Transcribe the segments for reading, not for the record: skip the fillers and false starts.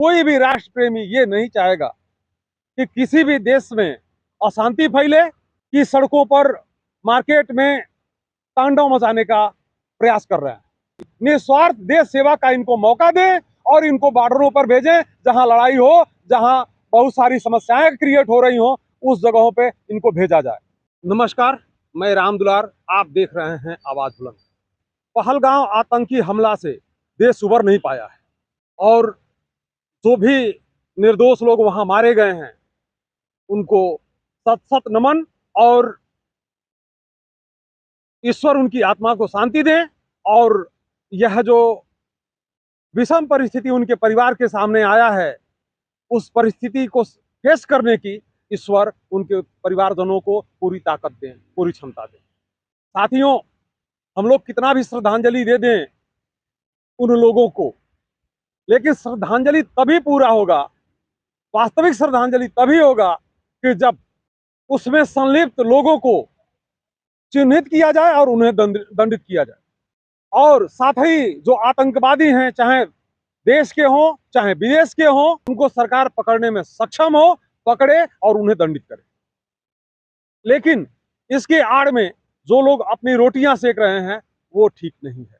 कोई भी राष्ट्र प्रेमी ये नहीं चाहेगा कि किसी भी देश में अशांति फैले, कि सड़कों पर, मार्केट में तांडव मचाने का प्रयास कर रहे हैं। निस्वार्थ देश सेवा का इनको मौका दें और इनको बॉर्डरों पर भेजें, जहां लड़ाई हो, जहां बहुत सारी समस्याएं क्रिएट हो रही हो, उस जगहों पे इनको भेजा जाए। नमस्कार, मैं राम दुलार, आप देख रहे हैं आवाज बुलंद। पहलगांव आतंकी हमला से देश उबर नहीं पाया है और जो भी निर्दोष लोग वहां मारे गए हैं उनको सत सत नमन, और ईश्वर उनकी आत्मा को शांति दें। और यह जो विषम परिस्थिति उनके परिवार के सामने आया है, उस परिस्थिति को फेस करने की ईश्वर उनके परिवारजनों को पूरी ताकत दें, पूरी क्षमता दें। साथियों, हम लोग कितना भी श्रद्धांजलि दे दें उन लोगों को, लेकिन श्रद्धांजलि तभी पूरा होगा, वास्तविक श्रद्धांजलि तभी होगा कि जब उसमें संलिप्त लोगों को चिन्हित किया जाए और उन्हें दंडित किया जाए। और साथ ही जो आतंकवादी हैं, चाहे देश के हों चाहे विदेश के हों, उनको सरकार पकड़ने में सक्षम हो, पकड़े और उन्हें दंडित करे। लेकिन इसके आड़ में जो लोग अपनी रोटियां सेक रहे हैं वो ठीक नहीं है।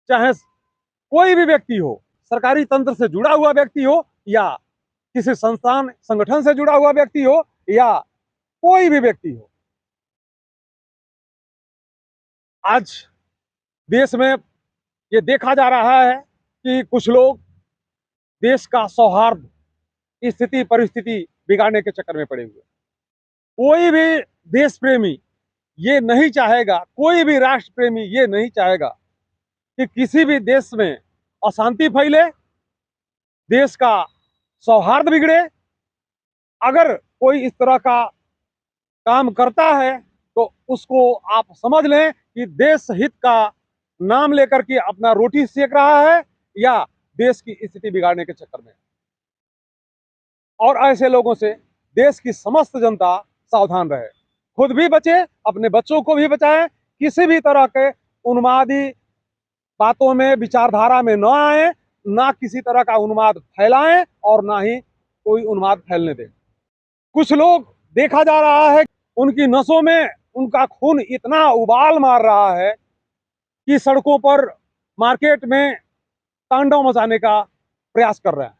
चाहे कोई भी व्यक्ति हो, सरकारी तंत्र से जुड़ा हुआ व्यक्ति हो या किसी संस्थान संगठन से जुड़ा हुआ व्यक्ति हो या कोई भी व्यक्ति हो, आज देश में ये देखा जा रहा है कि कुछ लोग देश का सौहार्द, स्थिति परिस्थिति बिगाड़ने के चक्कर में पड़े हुए। कोई भी देश प्रेमी ये नहीं चाहेगा, कोई भी राष्ट्र प्रेमी ये नहीं चाहेगा कि किसी भी देश में अशांति फैले, देश का सौहार्द बिगड़े। अगर कोई इस तरह का काम करता है तो उसको आप समझ लें कि देश हित का नाम लेकर के अपना रोटी सेक रहा है या देश की स्थिति बिगाड़ने के चक्कर में। और ऐसे लोगों से देश की समस्त जनता सावधान रहे, खुद भी बचे, अपने बच्चों को भी बचाएं। किसी भी तरह के उन्मादी बातों में, विचारधारा में न आए, ना किसी तरह का उन्माद फैलाएं और ना ही कोई उन्माद फैलने दें। कुछ लोग देखा जा रहा है उनकी नसों में उनका खून इतना उबाल मार रहा है कि सड़कों पर, मार्केट में तांडव मचाने का प्रयास कर रहे हैं।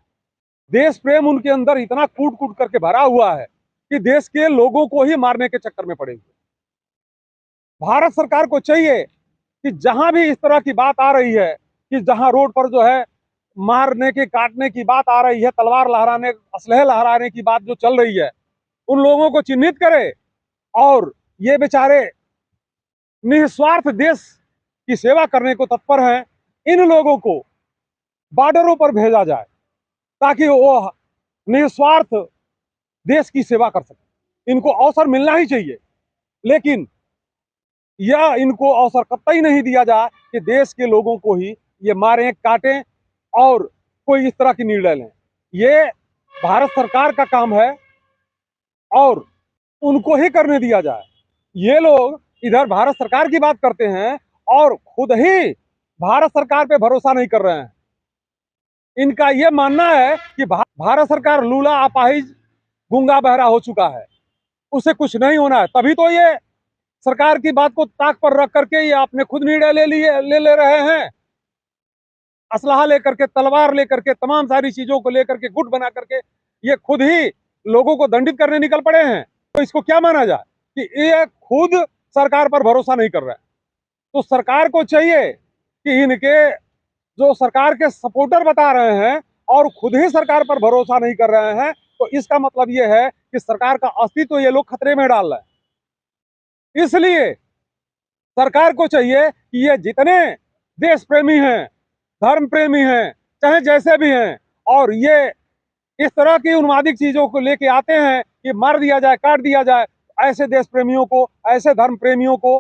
देश प्रेम उनके अंदर इतना कूट कूट करके भरा हुआ है कि देश के लोगों को ही मारने के चक्कर में पड़े हुए। भारत सरकार को चाहिए कि जहां भी इस तरह की बात आ रही है, कि जहां रोड पर जो है मारने के, काटने की बात आ रही है, तलवार लहराने, असलहे लहराने की बात जो चल रही है, उन लोगों को चिन्हित करे और ये बेचारे निस्वार्थ देश की सेवा करने को तत्पर हैं, इन लोगों को बॉर्डरों पर भेजा जाए ताकि वो निस्वार्थ देश की सेवा कर सके। इनको अवसर मिलना ही चाहिए, लेकिन यह इनको अवसर कतई नहीं दिया जाए कि देश के लोगों को ही ये मारें, काटें और कोई इस तरह की निर्णय लें। ये भारत सरकार का काम है और उनको ही करने दिया जाए। ये लोग इधर भारत सरकार की बात करते हैं और खुद ही भारत सरकार पे भरोसा नहीं कर रहे हैं। इनका यह मानना है कि भारत सरकार लूला, अपाहिज, गूंगा बहरा हो चुका है, उसे कुछ नहीं होना है। तभी तो ये सरकार की बात को ताक पर रख करके ये आपने खुद निर्णय ले रहे हैं। असलहा लेकर के, तलवार लेकर के, तमाम सारी चीजों को लेकर के, गुट बना करके ये खुद ही लोगों को दंडित करने निकल पड़े हैं। तो इसको क्या माना जाए कि ये खुद सरकार पर भरोसा नहीं कर रहा है। तो सरकार को चाहिए कि इनके जो सरकार के सपोर्टर बता रहे हैं और खुद ही सरकार पर भरोसा नहीं कर रहे हैं, तो इसका मतलब ये है कि सरकार का अस्तित्व ये लोग खतरे में डाल रहे हैं। इसलिए सरकार को चाहिए कि ये जितने देश प्रेमी हैं, धर्म प्रेमी हैं, चाहे जैसे भी हैं, और ये इस तरह की उन्मादिक चीजों को लेके आते हैं कि मार दिया जाए, काट दिया जाए, ऐसे देश प्रेमियों को, ऐसे धर्म प्रेमियों को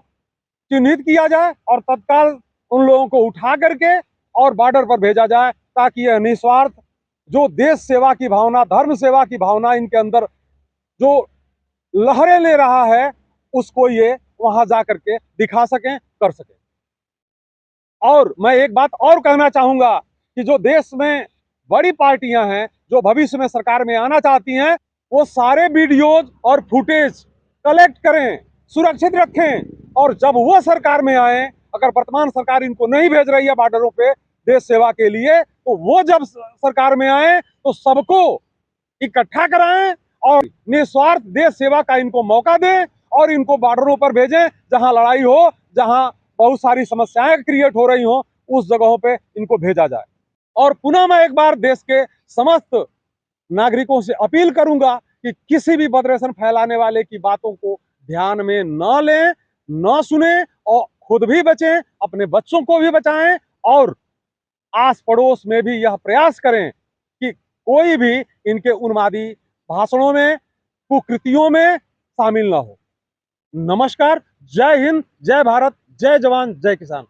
चिन्हित किया जाए और तत्काल उन लोगों को उठा करके और बॉर्डर पर भेजा जाए, ताकि यह निस्वार्थ जो देश सेवा की भावना, धर्म सेवा की भावना इनके अंदर जो लहरें ले रहा है, उसको ये वहां जा करके दिखा सकें, कर सकें। और मैं एक बात और कहना चाहूंगा कि जो देश में बड़ी पार्टियां हैं जो भविष्य में सरकार में आना चाहती हैं, वो सारे वीडियोज और फुटेज कलेक्ट करें, सुरक्षित रखें, और जब वो सरकार में आए, अगर वर्तमान सरकार इनको नहीं भेज रही है बॉर्डरों पे देश सेवा के लिए, तो वो जब सरकार में आए तो सबको इकट्ठा कराएं और निस्वार्थ देश सेवा का इनको मौका दें और इनको बॉर्डरों पर भेजें, जहां लड़ाई हो, जहां बहुत सारी समस्याएं क्रिएट हो रही हो, उस जगहों पे इनको भेजा जाए। और पुनः मैं एक बार देश के समस्त नागरिकों से अपील करूंगा कि किसी भी बदरेशन फैलाने वाले की बातों को ध्यान में न लें, न सुने, और खुद भी बचें, अपने बच्चों को भी बचाएं, और आस पड़ोस में भी यह प्रयास करें कि कोई भी इनके उन्मादी भाषणों में, कुकृतियों में शामिल ना हो। नमस्कार, जय हिंद, जय भारत, जय जवान, जय किसान।